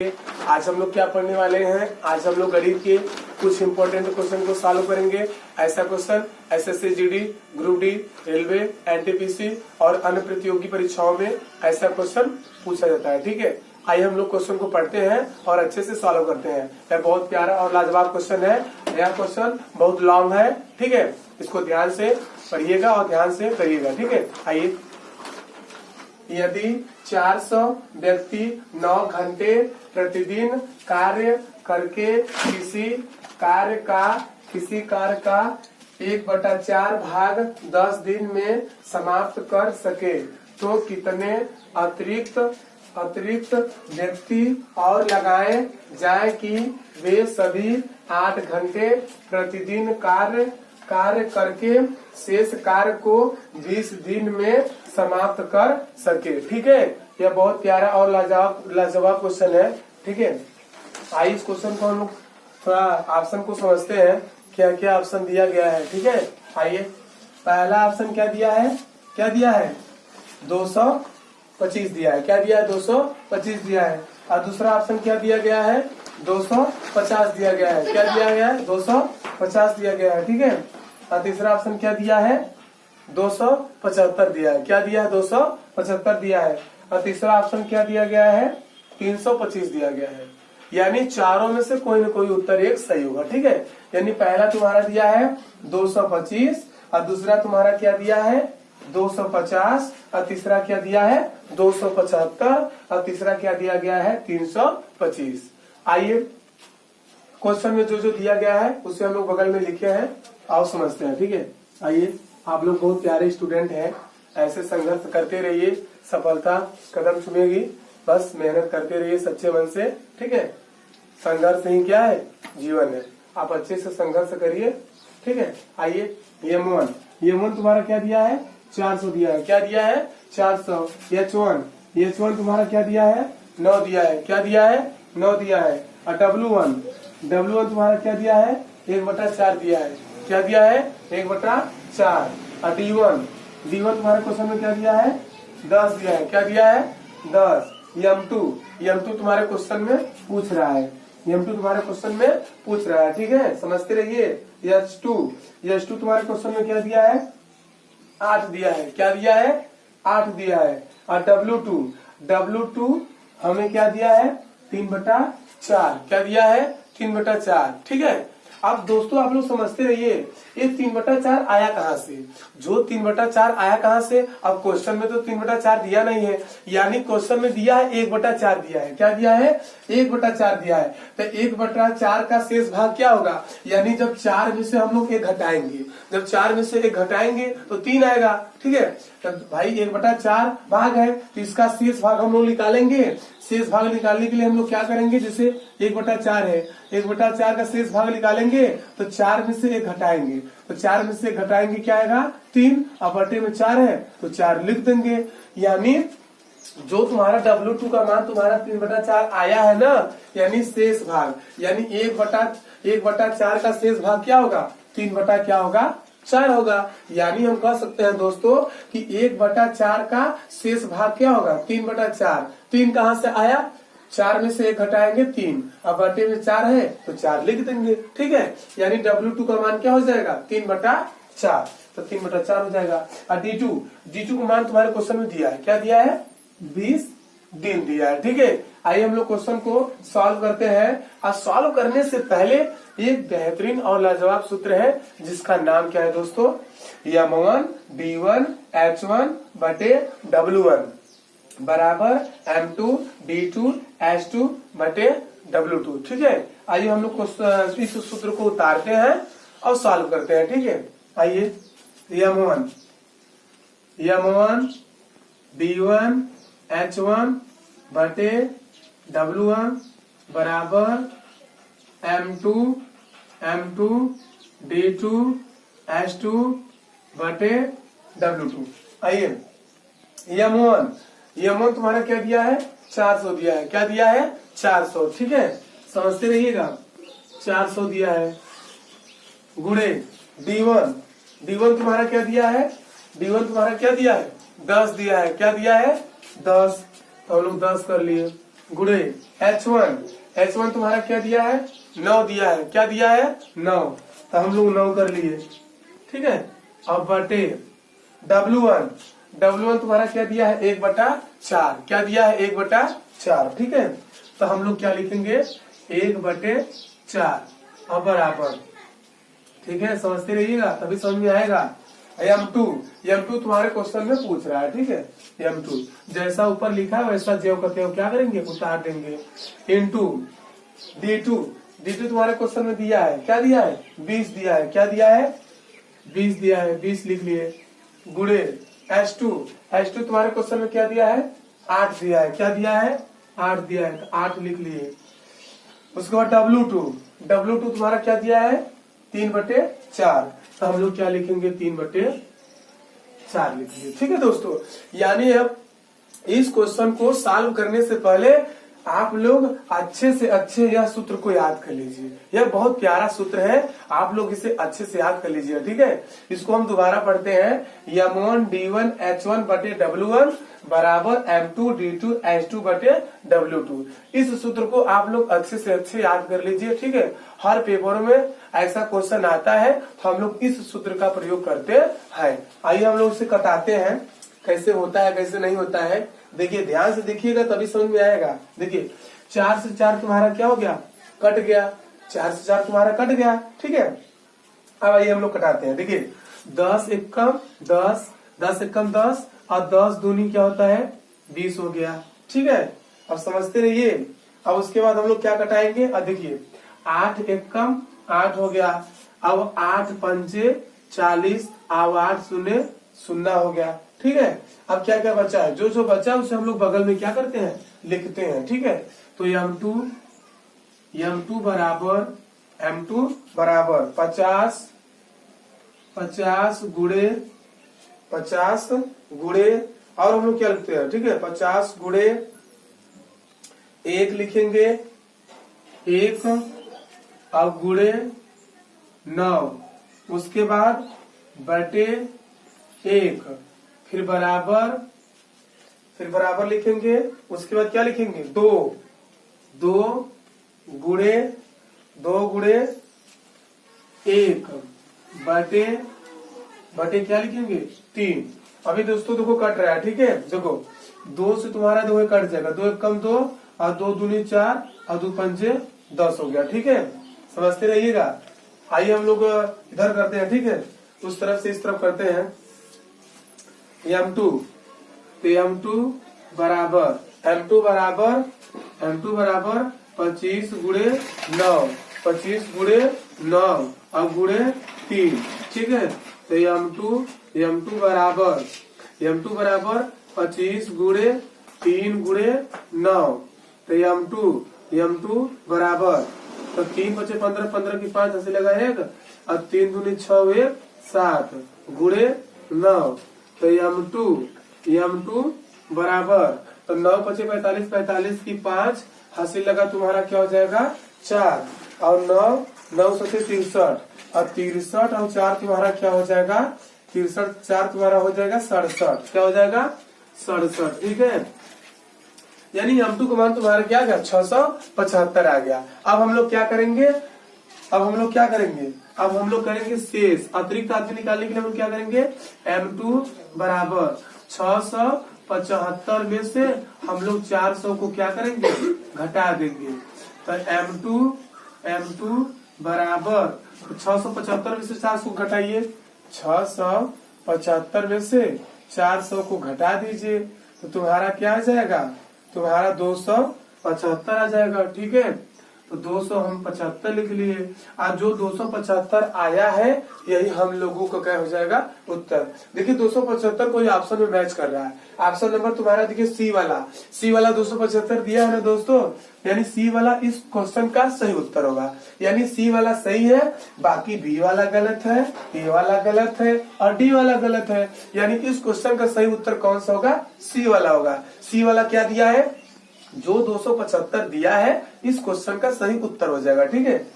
आज हम लोग क्या पढ़ने वाले हैं। आज हम लोग गणित के कुछ इंपॉर्टेंट क्वेश्चन को सॉल्व करेंगे। ऐसा question SSC GD, group D, railway, NTPC और अन्य प्रतियोगी परीक्षाओं में ऐसा क्वेश्चन पूछा जाता है। ठीक है, आइए हम लोग क्वेश्चन को पढ़ते हैं और अच्छे से सॉल्व करते हैं। यह बहुत प्यारा और लाजवाब क्वेश्चन है। यह क्वेश्चन बहुत लॉन्ग है। ठीक है, इसको ध्यान से पढ़िएगा और ध्यान से करिएगा। ठीक है, आइए। यदि 400 व्यक्ति 9 घंटे प्रतिदिन कार्य करके किसी कार्य का 1/4 भाग 10 दिन में समाप्त कर सके तो कितने अतिरिक्त व्यक्ति और लगाए जाए कि वे सभी 8 घंटे प्रतिदिन कार्य करके शेष कार्य को 20 दिन में समाप्त कर सके। ठीक है, यह बहुत प्यारा और लाजवाब क्वेश्चन है। ठीक है, आइए इस क्वेश्चन को हम लोग थोड़ा ऑप्शन को समझते हैं, क्या क्या ऑप्शन दिया गया है। ठीक है, आइए। पहला ऑप्शन क्या दिया है 225 दिया है। क्या दिया है 225 दिया है। और दूसरा ऑप्शन क्या दिया गया है 250 दिया गया है। क्या दिया गया है 250 दिया गया है। ठीक है, और तीसरा ऑप्शन क्या दिया है 275 दिया है। क्या दिया है 275 दिया है। और तीसरा ऑप्शन क्या दिया गया है 325 दिया गया है। यानी चारों में से कोई न कोई उत्तर एक सही होगा। ठीक है, यानी पहला तुम्हारा दिया है 225 और दूसरा तुम्हारा क्या दिया है 250 और तीसरा क्या दिया है 275 और तीसरा क्या दिया गया है 325। आइए क्वेश्चन में जो दिया गया है उसे हम लोग बगल में लिखे हैं, आओ समझते हैं। ठीक है, आइए। आप लोग बहुत प्यारे स्टूडेंट हैं, ऐसे संघर्ष करते रहिए, सफलता कदम चुमेगी। बस मेहनत करते रहिए सच्चे मन से। ठीक है, संघर्ष ही क्या है जीवन है। आप अच्छे से संघर्ष करिए। ठीक है, आइए। यम1 तुम्हारा क्या दिया है 400 दिया है। क्या दिया है 400। H1 तुम्हारा क्या दिया है 9 दिया है। क्या दिया है 9 दिया है। और W1 तुम्हारा क्या दिया है 1/4 दिया है। क्या दिया है 1/4। और D1 तुम्हारे क्वेश्चन में क्या दिया है 10 दिया है। क्या दिया है 10। M2 तुम्हारे क्वेश्चन में पूछ रहा है। ठीक है, समझते रहिए। H2 तुम्हारे क्वेश्चन में क्या दिया है 8 दिया है। क्या दिया है 8 दिया है। और W2 हमें क्या दिया है 3/4। क्या दिया है 3/4। ठीक है, अब दोस्तों आप लोग समझते रहिए ये 3/4 आया कहाँ से। जो 3/4 आया कहाँ से। अब क्वेश्चन में तो 3/4 दिया नहीं है, यानी क्वेश्चन में दिया है 1/4 दिया है। क्या दिया है 1/4 दिया है। तो 1/4 का शेष भाग क्या होगा, यानी जब 4 में से हम लोग 1 घटाएंगे, जब 4 में से 1 घटाएंगे तो 3 आएगा। ठीक है, तो भाई 1/4 भाग है तो इसका शेष भाग हम लोग निकालेंगे। शेष भाग निकालने के लिए हम लोग क्या करेंगे, जैसे 1/4 है, 1/4 का शेष भाग निकालेंगे तो 4 में से 1 घटाएंगे, तो 4 में से 1 घटाएंगे क्या आएगा 3। अब बटे में 4 है तो 4 लिख देंगे। यानी जो तुम्हारा W2 का मान तुम्हारा 3/4 आया है ना, यानी शेष भाग, यानी 1/4 का शेष भाग क्या होगा 3/4 होगा। यानी हम कह सकते हैं दोस्तों कि 1/4 का शेष भाग क्या होगा 3/4। 3 कहाँ से आया, 4 में से 1 घटाएंगे 3, अब बटे में 4 है तो 4 लिख देंगे। ठीक है, यानी W2 का मान क्या हो जाएगा 3/4, तो 3/4 हो जाएगा। और D2 का मान तुम्हारे क्वेश्चन में दिया है। क्या दिया है 20 दिन दिया है। ठीक है, आइए हम लोग क्वेश्चन को सॉल्व करते हैं। और सॉल्व करने से पहले एक बेहतरीन और लाजवाब सूत्र है जिसका नाम क्या है दोस्तों, M1 D1 H1 बटे W1 बराबर M2 D2 H2 बटे W2। ठीक है, आइए हम लोग इस सूत्र को उतारते हैं और सॉल्व करते हैं। ठीक है, आइए। M1 D1 H1 बटे W1 बराबर M2 D2 H2 बटे W2। आइए, M1 तुम्हारा क्या दिया है 400 दिया है। क्या दिया है 400। ठीक है, समझते रहिएगा। 400 दिया है गुणे D1 तुम्हारा क्या दिया है 10 दिया है। क्या दिया है 10, तो हम लोग 10 कर लिए। गुणे H1 तुम्हारा क्या दिया है 9 दिया है, क्या दिया है 9, तो हम लोग 9 कर लिए, ठीक है। अब बटे W1 तुम्हारा क्या दिया है 1/4, क्या दिया है 1/4, ठीक है। तो हम लोग क्या लिखेंगे 1/4 अब बराबर, ठीक है, समझते रहिएगा तभी समझ में आएगा। M2 तुम्हारे क्वेश्चन में पूछ रहा है, ठीक है। M2 जैसा ऊपर लिखा है वैसा ज्यों का त्यों क्या करेंगे उतार देंगे, इनटू D2 तुम्हारे क्वेश्चन में दिया है, क्या दिया है 20 दिया है, क्या दिया है 20 दिया है, 20 लिख लिए, गुणे H2 तुम्हारे क्वेश्चन में क्या दिया है 8 दिया है, क्या दिया है 8 दिया है, तो 8 लिख लिए। उसके बाद W2 तुम्हारा क्या दिया है 3/4, तो हम लोग क्या लिखेंगे 3/4 लिखेंगे, ठीक है दोस्तों। यानी अब इस क्वेश्चन को सॉल्व करने से पहले आप लोग अच्छे से अच्छे यह सूत्र को याद कर लीजिए, यह बहुत प्यारा सूत्र है, आप लोग इसे अच्छे से याद कर लीजिए, ठीक है। इसको हम दोबारा पढ़ते हैं, M1 D1 H1 बटे W1 बराबर M2 D2 H2 बटे W2। इस सूत्र को आप लोग अच्छे से अच्छे याद कर लीजिए, ठीक है। हर पेपर में ऐसा क्वेश्चन आता है तो हम लोग इस सूत्र का प्रयोग करते हैं। आइए हम लोग इसे कटाते हैं, कैसे होता है कैसे नहीं होता है, देखिए ध्यान से देखिएगा तभी समझ में आएगा। देखिए 4 से 4 तुम्हारा क्या हो गया कट गया, 4 से 4 तुम्हारा कट गया, ठीक है। अब आइए हम लोग कटाते हैं, देखिए 10 एकम 10, 10 एकम 10 और 10 दूनी क्या होता है 20 हो गया, ठीक है। अब समझते रहिए। अब उसके बाद हम लोग क्या कटाएंगे, अब देखिए 8 एकम 8 हो गया, अब 8 पंचे 40, अब 8 शून्य 0 हो गया, ठीक है। अब क्या क्या बचा है, जो जो बचा उसे हम लोग बगल में क्या करते हैं लिखते हैं, ठीक है। तो M2 बराबर 50 गुणे और हम लोग क्या लिखते हैं, ठीक है 50 गुणे 1 लिखेंगे 1 अब गुणे 9, उसके बाद बटे 1, फिर बराबर लिखेंगे, उसके बाद क्या लिखेंगे 2 गुणे 1 बटे क्या लिखेंगे 3। अभी दोस्तों देखो कट रहा है, ठीक है। देखो 2 से तुम्हारा 2 कट जाएगा, 2 एकम 2 और 2 दूनी 4 और 2 पंजे 10 हो गया, ठीक है। समझते रहिएगा। आइए हम लोग इधर करते हैं, ठीक है, उस तरफ से इस तरफ करते हैं। M2 बराबर 25 गुणे 9 और गुणे 3, ठीक है। तो M2 बराबर 25 गुणे 3 गुणे 9, तो M2 बराबर, तो 3 बचे 15, 15 की 5 ऐसे लगा 1 और 3 दूनी 6 1 7 गुणे 9, तो M2 बराबर, तो 9 बचे 45, 45 की 5 हासिल लगा तुम्हारा क्या हो जाएगा 4 और 9 से 63 और 63 और 4 तुम्हारा क्या हो जाएगा 63, 4 तुम्हारा हो जाएगा 67, क्या हो जाएगा 67, ठीक है। यानी M2 का मान तुम्हारा क्या आ गया 675 आ गया। अब हम लोग क्या करेंगे, अब हम लोग करेंगे शेष अतिरिक्त राशि निकालने के लिए हम क्या करेंगे, M2 बराबर 675 में से हम लोग 400 को क्या करेंगे घटा देंगे, तो M2 बराबर 675 में से 400 घटाइए, 675 में से 400 को घटा दीजिए, तो तुम्हारा क्या आ जाएगा, तुम्हारा 275 आ जाएगा, ठीक है। तो 275 लिख लिए। आज जो 275 आया है यही हम लोगों का क्या हो जाएगा उत्तर। देखिए 275 कोई ऑप्शन में मैच कर रहा है, ऑप्शन नंबर तुम्हारा देखिए सी वाला 275 दिया है ना दोस्तों, यानी सी वाला इस क्वेश्चन का सही उत्तर होगा। यानी सी वाला सही है, बाकी बी वाला गलत है, ए वाला गलत है और डी वाला गलत है। यानी इस क्वेश्चन का सही उत्तर कौन सा होगा, सी वाला होगा। सी वाला क्या दिया है, जो 275 दिया है इस क्वेश्चन का सही उत्तर हो जाएगा, ठीक है।